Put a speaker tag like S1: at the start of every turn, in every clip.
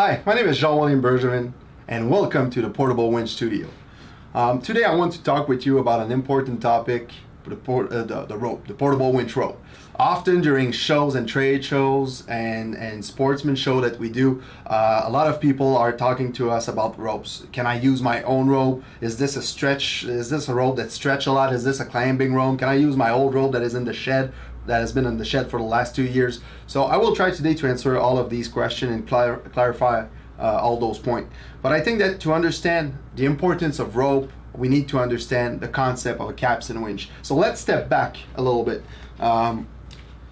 S1: Hi, my name is Jean-William Bergevin and welcome to the Portable Winch Studio. Today I want to talk with you about an important topic, the rope, the portable winch rope. Often during shows and trade shows and sportsman show that we do, a lot of people are talking to us about ropes. Can I use my own rope? Is this a stretch? Is this a rope that stretch a lot? Is this a climbing rope? Can I use my old rope that is in the shed, that has been in the shed for the last 2 years? So I will try today to answer all of these questions and clarify all those points. But I think that to understand the importance of rope, we need to understand the concept of a capstan winch. So let's step back a little bit.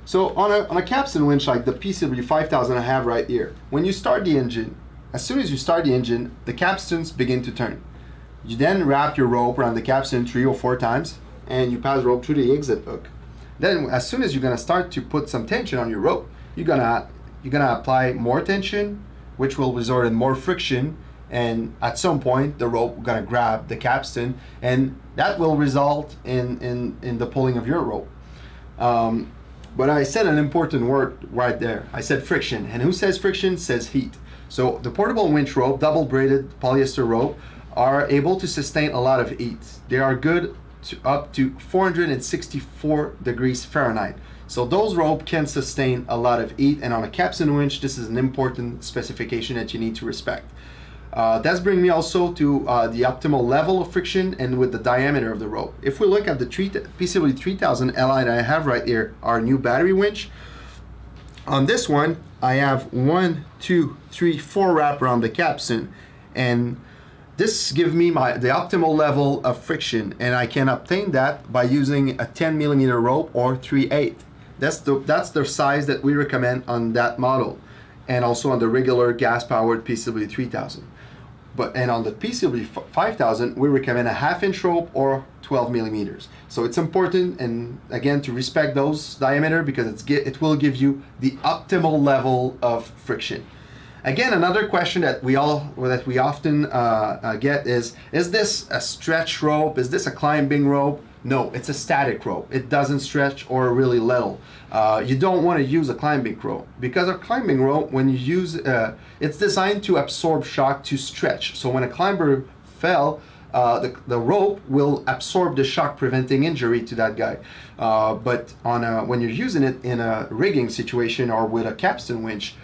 S1: So on a capstan winch like the PCA-1205M I have right here, when you start the engine, as soon as you start the engine, the capstans begin to turn. You then wrap your rope around the capstan 3 or 4 times and you pass the rope through the exit hook. Then as soon as you're gonna start to put some tension on your rope, you're gonna apply more tension, which will result in more friction, and at some point the rope gonna grab the capstan, and that will result in the pulling of your rope. But I said an important word right there. I said friction, and who says friction says heat. So the portable winch rope, double braided polyester rope, are able to sustain a lot of heat. They are good up to 464 degrees Fahrenheit. So those ropes can sustain a lot of heat, and on a capstan winch, this is an important specification that you need to respect. That's bringing me also to the optimal level of friction and with the diameter of the rope. If we look at the PCA-1205M Li that I have right here, our new battery winch, on this one, I have 1, 2, 3, 4 wrap around the capstan, and this gives me the optimal level of friction, and I can obtain that by using a 10mm rope or 3/8. That's the size that we recommend on that model, and also on the regular gas-powered PCA-1205M. And on the PCA-1205M, we recommend a 1/2-inch rope or 12mm. So it's important, and again, to respect those diameter, because it will give you the optimal level of friction. Again, another question that we often get is this a stretch rope? Is this a climbing rope? No, it's a static rope. It doesn't stretch or really level. You don't want to use a climbing rope, because a climbing rope, when you use, it's designed to absorb shock to stretch. So when a climber fell, the rope will absorb the shock, preventing injury to that guy. But when you're using it in a rigging situation or with a capstan winch,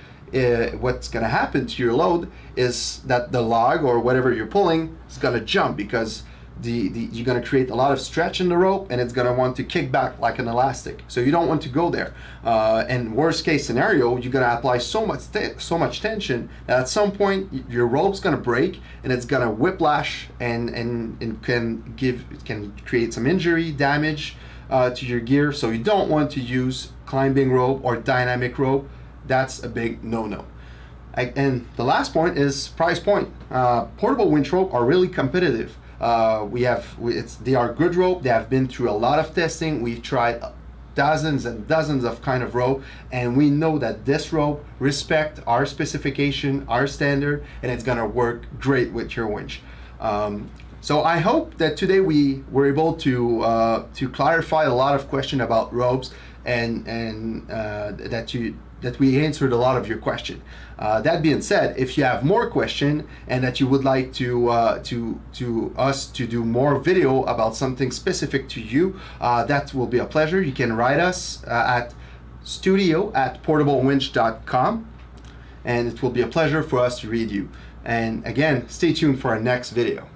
S1: what's going to happen to your load is that the log or whatever you're pulling is going to jump, because you're going to create a lot of stretch in the rope, and it's going to want to kick back like an elastic. So you don't want to go there. And worst case scenario, you're going to apply so much tension that at some point your rope's going to break, and it's going to whiplash and can create some injury, damage to your gear. So you don't want to use climbing rope or dynamic rope. That's a big no-no. And the last point is price point. Portable winch rope are really competitive. They are good rope. They have been through a lot of testing. We've tried dozens and dozens of kind of rope, and we know that this rope respect our specification, our standard, and it's gonna work great with your winch. So I hope that today we were able to clarify a lot of questions about ropes, and that we answered a lot of your question. That being said, if you have more question and that you would like to us to do more video about something specific to you, that will be a pleasure. You can write us at studio@portablewinch.com, and it will be a pleasure for us to read you. And again, stay tuned for our next video.